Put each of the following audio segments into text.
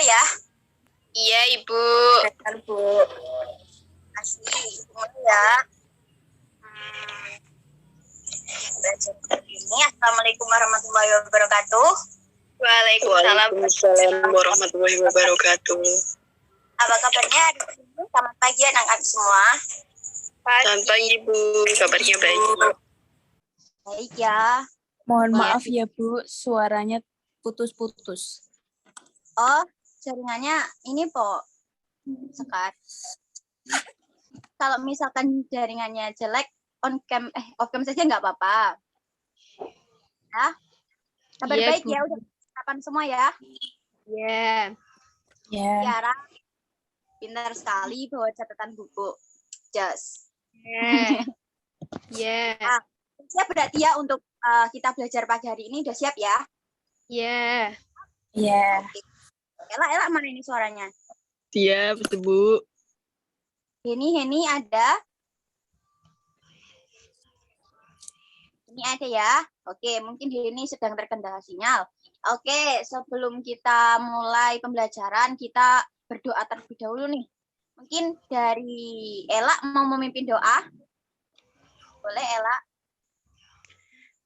ya. Iya, Ibu. Benar, Bu. Kasih mulai ya. Belajar ini. Assalamualaikum warahmatullahi wabarakatuh. Waalaikumsalam warahmatullahi wabarakatuh. Apa kabarnya hari ini? Selamat pagi anak-anak semua. Selamat pagi, Bu. Kabarnya baik. Baik ya. Mohon maaf ya Bu, suaranya putus-putus. Oh, jaringannya ini Po. Sekar. Kalau misalkan jaringannya jelek, off cam saja nggak apa-apa. Ya. Kabar baik Bu. ya, udah kapan semua ya. Iya. Ya. Tiara, pintar sekali bawa catatan buku. Just. Iya. Siap berarti ya untuk kita belajar pagi hari ini, udah siap ya? Iya. Ya. Ella mana ini suaranya? Siap, Bu. Heni ada? Ini ada ya? Oke, mungkin Heni sedang terkendala sinyal. Oke, sebelum kita mulai pembelajaran, kita berdoa terlebih dahulu nih. Mungkin dari Ella mau memimpin doa? Boleh, Ella?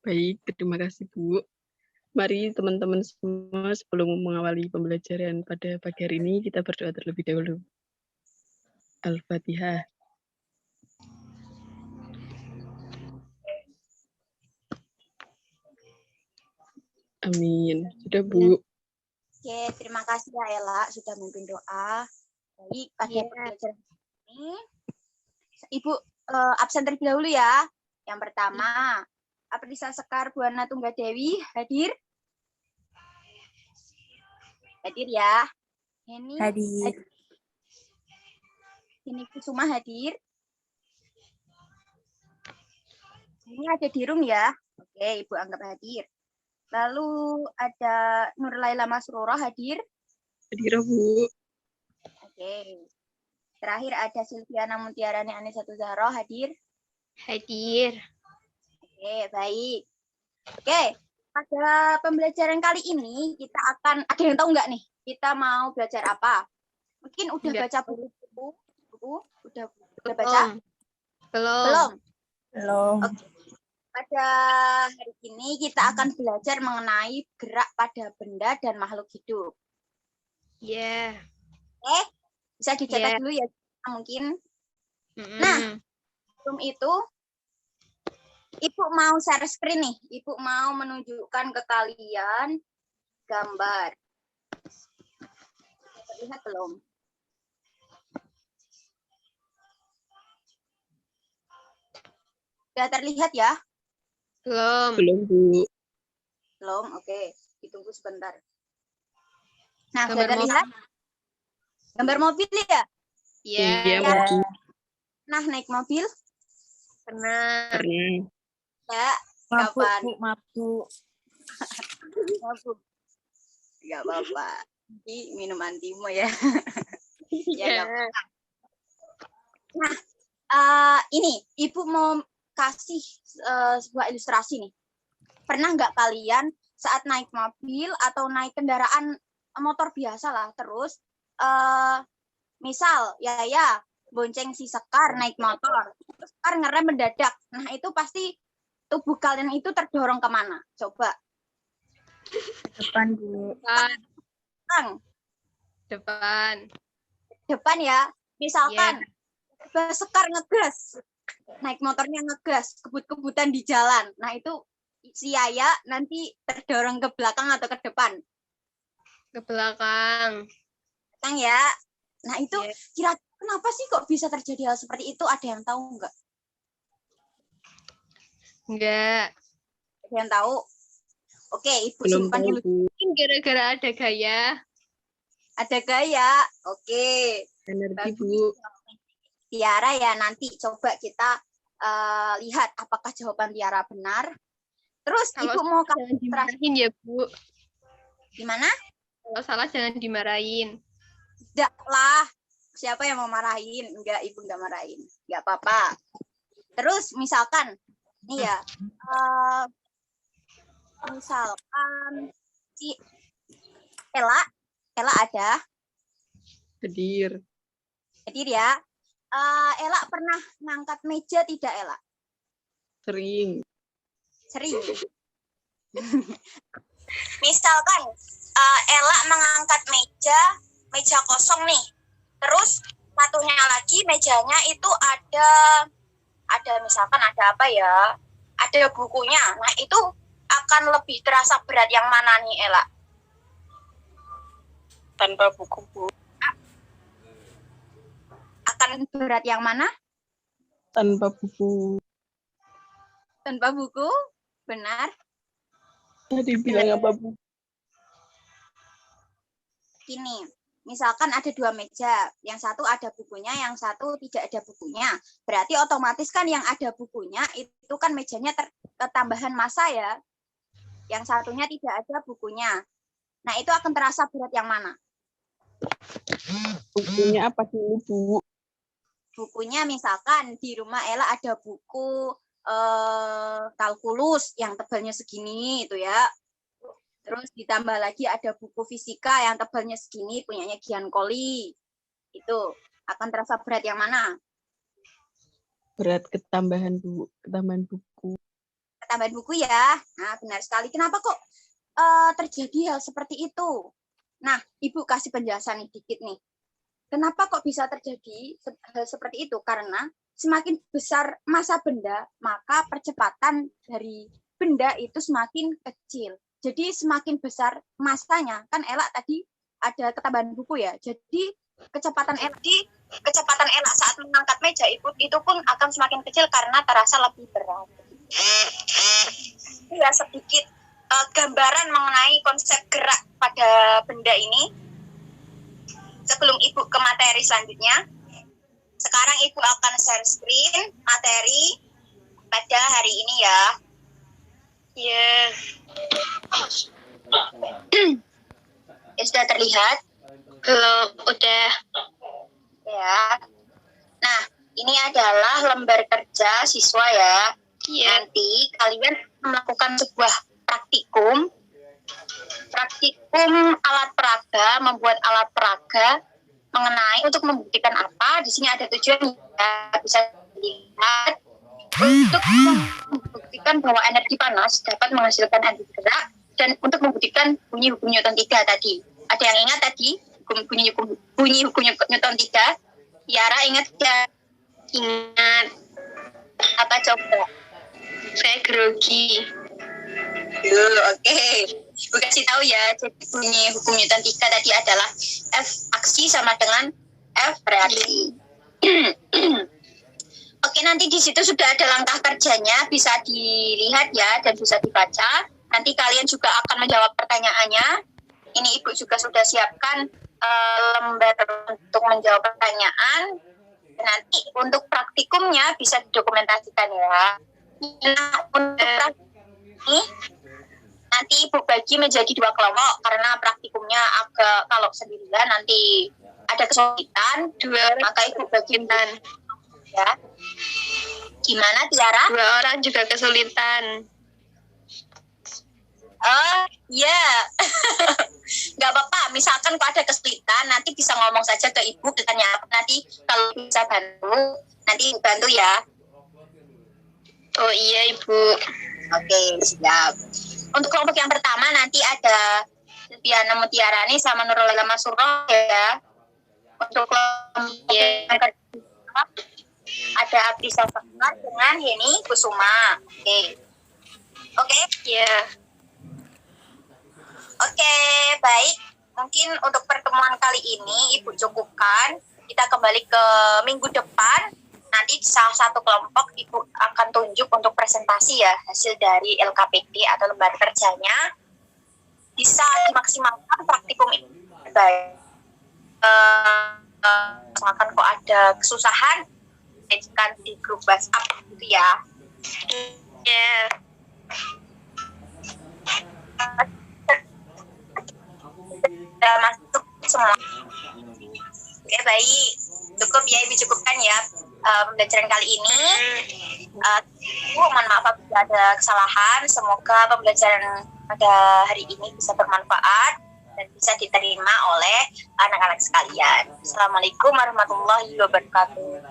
Baik, terima kasih Bu. Mari teman-teman semua sebelum mengawali pembelajaran pada pagi hari ini, kita berdoa terlebih dahulu. Al-Fatihah. Amin. Sudah Bu. Oke, terima kasih ya Ella sudah memimpin doa. Baik, pada pembelajaran ini, Ibu absen terlebih dahulu ya. Yang pertama, Aprisa Sekar Buana Tunggadewi hadir? Hadir ya. Ini Hadir. Ini Kusuma hadir. Ini ada di room ya. Oke, Ibu anggap hadir. Lalu ada Nur Laila Masrura hadir. Hadir Bu. Oke. Terakhir ada Silviana Mutiarani Anisatu Zahra hadir. Hadir. Oke, baik. Oke, pada pembelajaran kali ini kita akan, ada yang tahu nggak nih, kita mau belajar apa? Mungkin udah Nggak. baca buku? Udah baca? Belum. Belum. Oke. Pada hari ini kita akan belajar mengenai gerak pada benda dan makhluk hidup. Iya. Oke, bisa dicatat Yeah. dulu ya mungkin. Nah, sebelum itu, Ibu mau share screen nih. Ibu mau menunjukkan ke kalian gambar. Terlihat belum? Sudah terlihat ya? Belum. Belum Bu. Belum, oke. Ditunggu sebentar. Nah, Gambar sudah terlihat? Gambar mobil ya? Iya. Iya Ya. Bu. Nah, naik mobil? Pernah. Karena Ya. Mabuk, Kapan? Bu, mabuk. Mabuk. Nggak apa-apa. Ini minum antimo ya. Ya, Iya. nggak apa-apa. Nah, ini Ibu mau kasih sebuah ilustrasi nih. Pernah nggak kalian saat naik mobil atau naik kendaraan motor biasa lah, terus misal ya bonceng si Sekar naik motor, terus Sekar ngerem mendadak. Nah itu pasti tubuh kalian itu terdorong kemana? Coba. Depan Bu. Kang, Depan. depan ya. Misalkan Sekar ngegas, naik motornya ngegas, kebut-kebutan di jalan. Nah itu si Yaya nanti terdorong ke belakang atau ke depan? Ke belakang. Kang ya. Nah itu Iya. kira-kira kenapa sih kok bisa terjadi hal seperti itu? Ada yang tahu nggak? Enggak. Ada yang tahu? Oke, Ibu belum simpan tahu dulu. Bu. Mungkin gara-gara ada gaya. Ada gaya. Oke. Energi Bagus. Bu. Tiara ya, nanti coba kita lihat apakah jawaban Tiara benar. Terus Kalau Ibu mau jangan kasih dimarahin ya, Bu. gimana? Kalau salah jangan dimarahin. Tidak lah. Siapa yang mau marahin? Enggak, Ibu enggak marahin. Enggak apa-apa. Terus misalkan, nih ya, misalkan si Ella ada, Hadir. Hadir ya. Ela pernah ngangkat meja tidak, Ela? Sering. Sering. Misalkan Ela mengangkat meja kosong nih. Terus satunya lagi mejanya itu ada misalkan ada apa ya? Ada bukunya. Nah, itu akan lebih terasa berat yang mana nih, Ela? Tanpa buku, Bu. Akan berat yang mana? Tanpa buku. Tanpa buku? Benar. Tadi bilang apa, Bu? Gini, misalkan ada dua meja, yang satu ada bukunya, yang satu tidak ada bukunya. Berarti otomatis kan yang ada bukunya itu kan mejanya ketambahan massa ya. Yang satunya tidak ada bukunya. Nah, itu akan terasa berat yang mana? Bukunya apa dulu, Bu? Bukunya misalkan di rumah Ella ada buku kalkulus yang tebalnya segini itu ya. Terus ditambah lagi ada buku fisika yang tebalnya segini punyanya Giancoli. Itu akan terasa berat yang mana? Berat ketambahan buku. Ketambahan buku ya. Nah, benar sekali. Kenapa kok terjadi hal seperti itu? Nah, Ibu kasih penjelasan nih dikit nih. Kenapa kok bisa terjadi hal seperti itu? Karena semakin besar massa benda, maka percepatan dari benda itu semakin kecil. Jadi semakin besar massanya, kan Ella tadi ada ketambahan buku ya. Jadi kecepatan Ella saat mengangkat meja itu pun akan semakin kecil karena terasa lebih berat. Ya sedikit gambaran mengenai konsep gerak pada benda ini. Sebelum Ibu ke materi selanjutnya, sekarang Ibu akan share screen materi pada hari ini ya. Ya. Ya sudah terlihat? Belum, udah. Ya. Nah, ini adalah lembar kerja siswa ya. Iya. Nanti kalian melakukan sebuah praktikum alat peraga, membuat alat peraga mengenai untuk membuktikan apa. Di sini ada tujuan ya, bisa dilihat untuk membuktikan bahwa energi panas dapat menghasilkan energi gerak dan untuk membuktikan bunyi hukum Newton 3 tadi. Ada yang ingat tadi bunyi hukum Newton 3? Yara ingat ya? Ingat. Apa coba? Saya grogi. Oke. Ibu kasih tahu ya, jadi bunyi hukum Newton 3 tadi adalah F aksi sama dengan F reaksi. Oke, nanti di situ sudah ada langkah kerjanya, bisa dilihat ya dan bisa dibaca. Nanti kalian juga akan menjawab pertanyaannya. Ini Ibu juga sudah siapkan lembar untuk menjawab pertanyaan. Nanti untuk praktikumnya bisa didokumentasikan ya. Nah, untuk praktikum ini nanti Ibu bagi menjadi 2 kelompok karena praktikumnya agak kalau sendirian nanti ada kesulitan. 2 orang maka Ibu bagi ya. Gimana Tiara? 2 orang juga kesulitan. Iya. Nggak apa-apa. Misalkan kalau ada kesulitan, nanti bisa ngomong saja ke Ibu. Ditanya apa nanti kalau bisa bantu, nanti bantu ya. Oh iya, Ibu. Oke, siap. Untuk kelompok yang pertama nanti ada Silviana Mutiarani sama Nurul Masuro ya. Untuk kelompok yang kedua ada Abdisa Sekar dengan Heni Kusuma. Oke. Ya. Oke, baik. Mungkin untuk pertemuan kali ini Ibu cukupkan. Kita kembali ke minggu depan. Nanti salah satu kelompok Ibu akan tunjuk untuk presentasi ya hasil dari LKPD atau lembar kerjanya. Bisa dimaksimalkan praktikum ini. Baik. Misalkan kok ada kesusahan, mengajukan di grup WhatsApp gitu ya. Ya. Sudah masuk semua. Oke, baik. Cukup ya, Ibu cukupkan ya pembelajaran kali ini. Mohon maaf apabila ada kesalahan. Semoga pembelajaran pada hari ini bisa bermanfaat. dan bisa diterima oleh anak-anak sekalian. Assalamualaikum warahmatullahi wabarakatuh.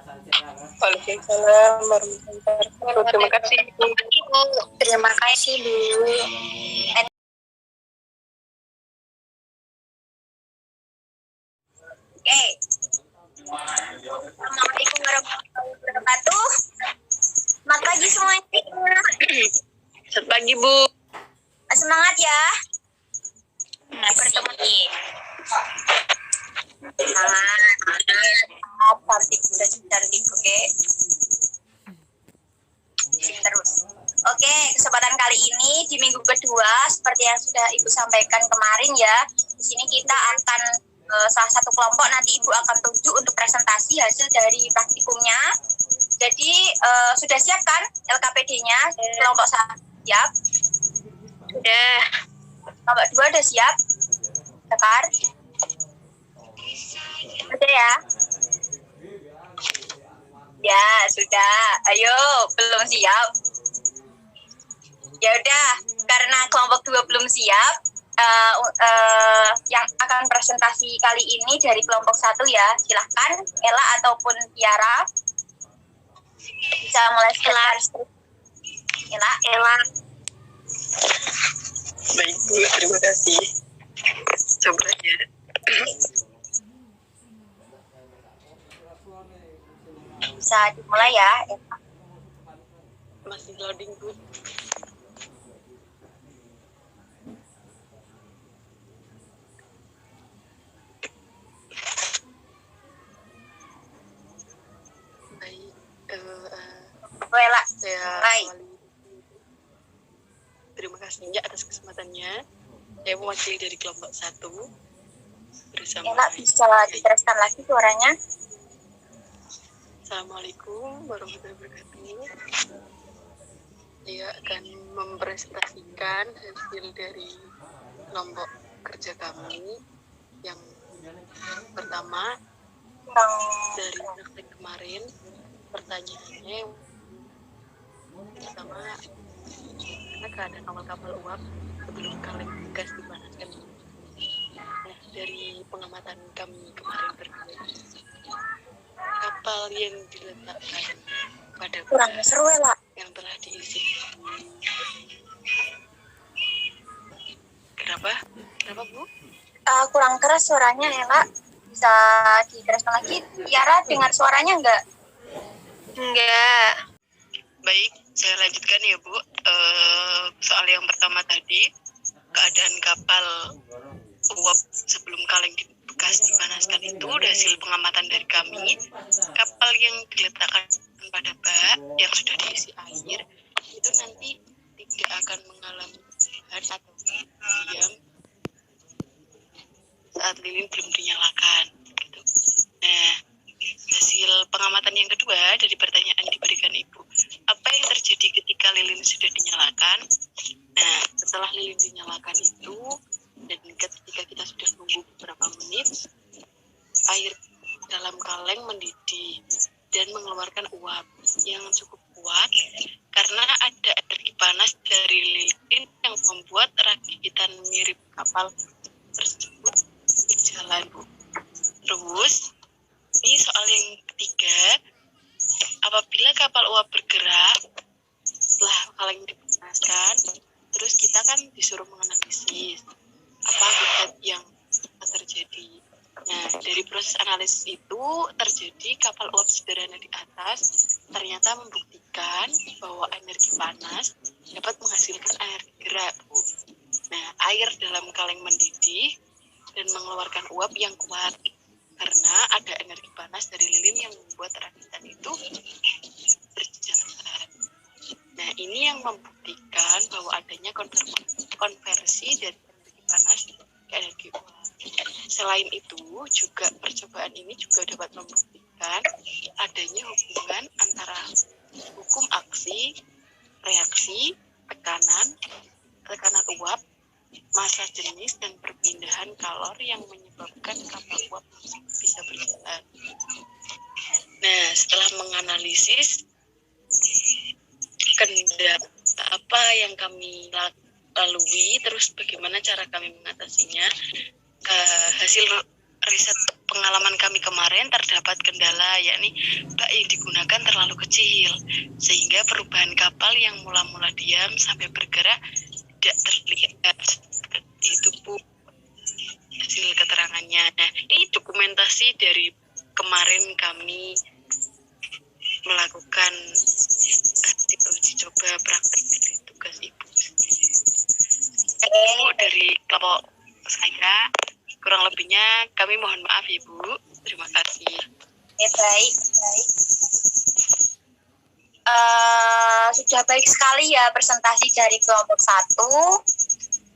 Waalaikumsalam warahmatullahi wabarakatuh. Terima kasih, Bu. Terima kasih, Bu. Oke. Assalamualaikum warahmatullahi wabarakatuh. Selamat pagi semuanya. Selamat pagi, Bu. Semangat ya. Bertemu nih. Semangat. Cantik, cantik, oke. Terus. Oke, kesempatan kali ini di minggu kedua seperti yang sudah Ibu sampaikan kemarin ya. Di sini kita akan salah satu kelompok nanti Ibu akan tunjuk untuk presentasi hasil dari praktikumnya. Jadi sudah siap kan LKPD-nya? Kelompok 1 siap? Sudah. Kelompok 2 udah siap? Sekar? Udah ya? Ya, sudah. Ayo, belum siap? Ya udah, karena kelompok 2 belum siap, yang akan presentasi kali ini dari kelompok 1 ya. Silahkan Ella ataupun Tiara bisa mulai start. Ella. Baik, Bu. Terima kasih. Coba ya. Bisa dimulai ya. Masih loading, Bu. Baik. Ella. Saya Baik. terima kasih atas kesempatannya. Saya mewakili dari kelompok 1 bersama Ella bisa diteruskan lagi suaranya. Assalamualaikum warahmatullahi wabarakatuh. Saya akan mempresentasikan hasil dari kelompok kerja kami. Yang pertama dari praktek kemarin, pertanyaannya yang pertama, karena keadaan awal kapal uap sebelum kaleng gas dipanaskan. Nah, dari pengamatan kami kemarin berdua, kapal yang diletakkan pada Kurang seru Ella. yang telah diisi. Kenapa, Bu? Kurang keras suaranya Ella. Bisa diteruskan lagi. Tiara dengar suaranya enggak? Enggak. Baik, saya lanjutkan ya, Bu. Soal yang pertama tadi, keadaan kapal uap sebelum kaleng bekas dipanaskan itu hasil pengamatan dari kami. Kapal yang diletakkan pada bak yang sudah diisi air itu nanti tidak akan mengalami atau diam saat lilin belum dinyalakan. Gitu. Nah, hasil pengamatan yang kedua dari pertanyaan diberikan Ibu, apa yang terjadi ketika lilin sudah dinyalakan? Nah, setelah lilin dinyalakan itu dan ketika kita sudah tunggu beberapa menit, air dalam kaleng mendidih dan mengeluarkan uap yang cukup kuat karena ada energi panas dari lilin yang membuat rakitan mirip kapal tersebut berjalan, Bu. Terus, ini soal yang ketiga, apabila kapal uap bergerak setelah kaleng dipanaskan, terus kita kan disuruh menganalisis apa akibat yang terjadi. Nah, dari proses analisis itu terjadi kapal uap sederhana di atas ternyata membuktikan bahwa energi panas dapat menghasilkan energi gerak, Bu. Nah, air dalam kaleng mendidih dan mengeluarkan uap yang kuat karena ada energi panas dari lilin yang membuat rakitan itu berjalan. Nah, ini yang membuktikan bahwa adanya konversi dari energi panas ke energi uap. Selain itu, juga percobaan ini juga dapat membuktikan adanya hubungan antara hukum aksi, reaksi, tekanan uap, massa jenis, dan perpindahan kalor yang menyebabkan kapal uap bisa berjalan. Nah, setelah menganalisis kendala apa yang kami lalui, terus bagaimana cara kami mengatasinya. hasil riset pengalaman kami kemarin terdapat kendala, yakni bak yang digunakan terlalu kecil, sehingga perubahan kapal yang mula-mula diam sampai bergerak tidak terlihat. Seperti itu, Bu, hasil keterangannya. Nah, ini dokumentasi dari kemarin kami melakukan hasil uji coba praktek dari tugas Ibu. Itu dari kelompok saya. Kurang lebihnya kami mohon maaf, Ibu. Terima kasih. Ya, baik. Sudah baik sekali ya presentasi dari kelompok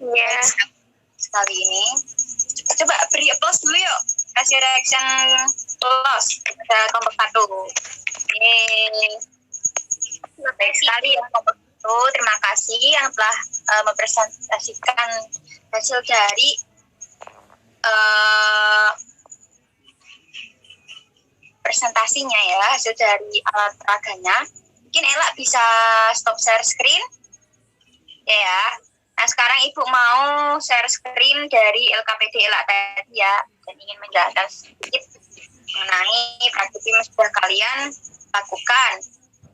1. Ya. Sekali ini. Coba beri applause dulu yuk. Kasih reaction applause pada kelompok 1. Baik sekali ya kelompok 1. Terima kasih yang telah mempresentasikan hasil dari presentasinya ya, hasil dari alat peraganya. Mungkin Ella bisa stop share screen ya. Nah, sekarang Ibu mau share screen dari LKPD Ella tadi ya, dan ingin menjelaskan sedikit mengenai praktik yang sudah kalian lakukan.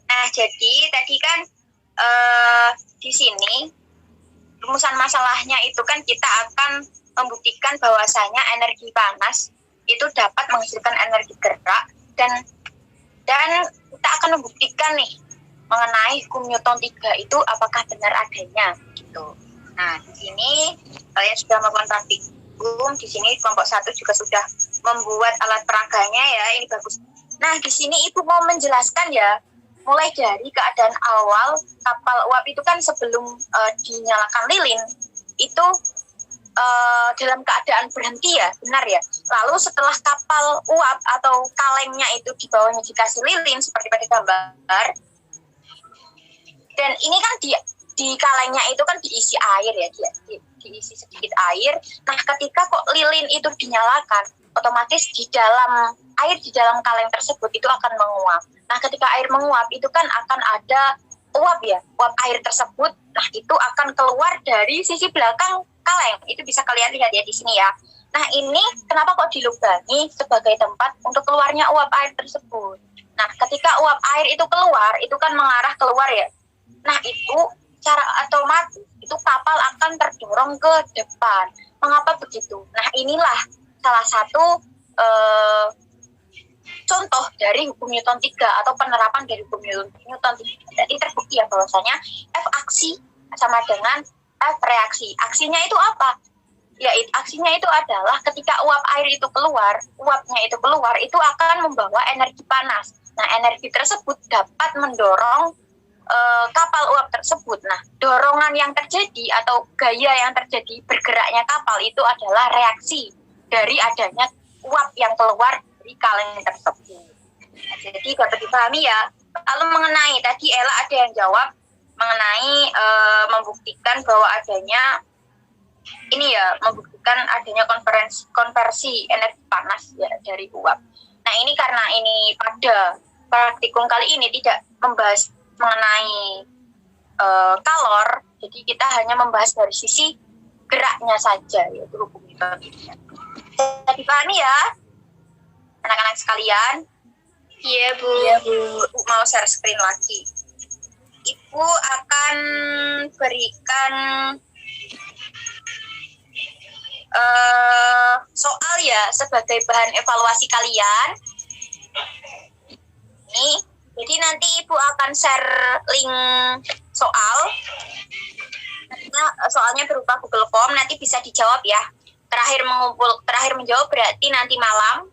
Nah, jadi tadi kan di sini rumusan masalahnya itu kan kita akan membuktikan bahwasanya energi panas itu dapat menghasilkan energi gerak, dan kita akan membuktikan nih mengenai hukum Newton 3 itu apakah benar adanya gitu. Nah, di sini kalian sudah melakukan praktikum, di sini kelompok 1 juga sudah membuat alat peraganya ya, ini bagus. Nah, di sini Ibu mau menjelaskan ya, mulai dari keadaan awal kapal uap itu kan sebelum dinyalakan lilin itu dalam keadaan berhenti ya, benar ya. Lalu setelah kapal uap atau kalengnya itu di bawahnya dikasih lilin seperti pada gambar, dan ini kan di kalengnya itu kan diisi air ya, diisi sedikit air. Nah, ketika kok lilin itu dinyalakan, otomatis di dalam air di dalam kaleng tersebut itu akan menguap. Nah, ketika air menguap itu kan akan ada uap ya, uap air tersebut. Nah, itu akan keluar dari sisi belakang kaleng. Itu bisa kalian lihat ya di sini ya. Nah, ini kenapa kok dilubangi sebagai tempat untuk keluarnya uap air tersebut. Nah, ketika uap air itu keluar, itu kan mengarah keluar ya. Nah, itu secara otomatis itu kapal akan terdorong ke depan. Mengapa begitu? Nah, inilah salah satu contoh dari hukum Newton 3 atau penerapan dari hukum Newton 3. Jadi terbukti ya bahwasanya F aksi sama dengan F reaksi. Aksinya itu apa? Ya, aksinya itu adalah ketika uap air itu keluar, uapnya itu keluar, itu akan membawa energi panas. Nah, energi tersebut dapat mendorong kapal uap tersebut. Nah, dorongan yang terjadi atau gaya yang terjadi bergeraknya kapal itu adalah reaksi dari adanya uap yang keluar dari kaleng tersebut. Nah, jadi dapat dipahami ya. Lalu mengenai tadi Ella ada yang jawab mengenai membuktikan bahwa adanya ini ya, membuktikan adanya konversi energi panas ya dari uap. Nah, ini karena ini pada praktikum kali ini tidak membahas mengenai kalor, jadi kita hanya membahas dari sisi geraknya saja, yaitu hukum Newton. Bisa dipahami ya, anak-anak sekalian? Iya, Bu. Iya, Bu. Mau share screen lagi. Ibu akan berikan soal ya sebagai bahan evaluasi kalian. Nih, jadi nanti Ibu akan share link soal. Nah, soalnya berupa Google Form, nanti bisa dijawab ya. Terakhir menjawab berarti nanti malam.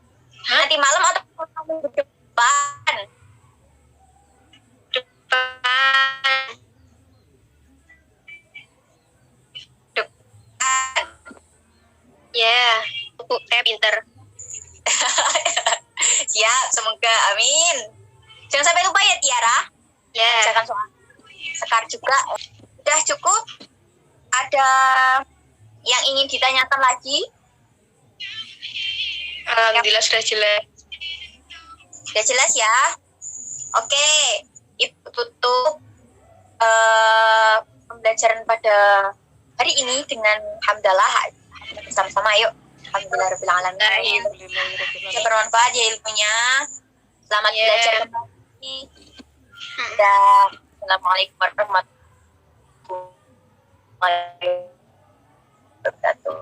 Nanti malam atau minggu depan? Ya, Bu, saya pinter. Siap, semoga amin. Jangan sampai lupa ya Tiara. Ya. Jangan soal. Sekar juga. Sudah cukup? Ada yang ingin ditanyakan lagi? Alhamdulillah sudah jelas. Sudah jelas ya? Oke, Ibu tutup pembelajaran pada hari ini dengan hamdalah. Sama-sama yuk. Alhamdulillahirobbilalamin. Ya, bermanfaat ya ilmunya. Selamat belajar kembali. Dan assalamualaikum warahmatullahi wabarakatuh.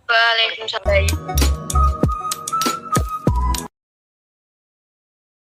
Waalaikumsalam.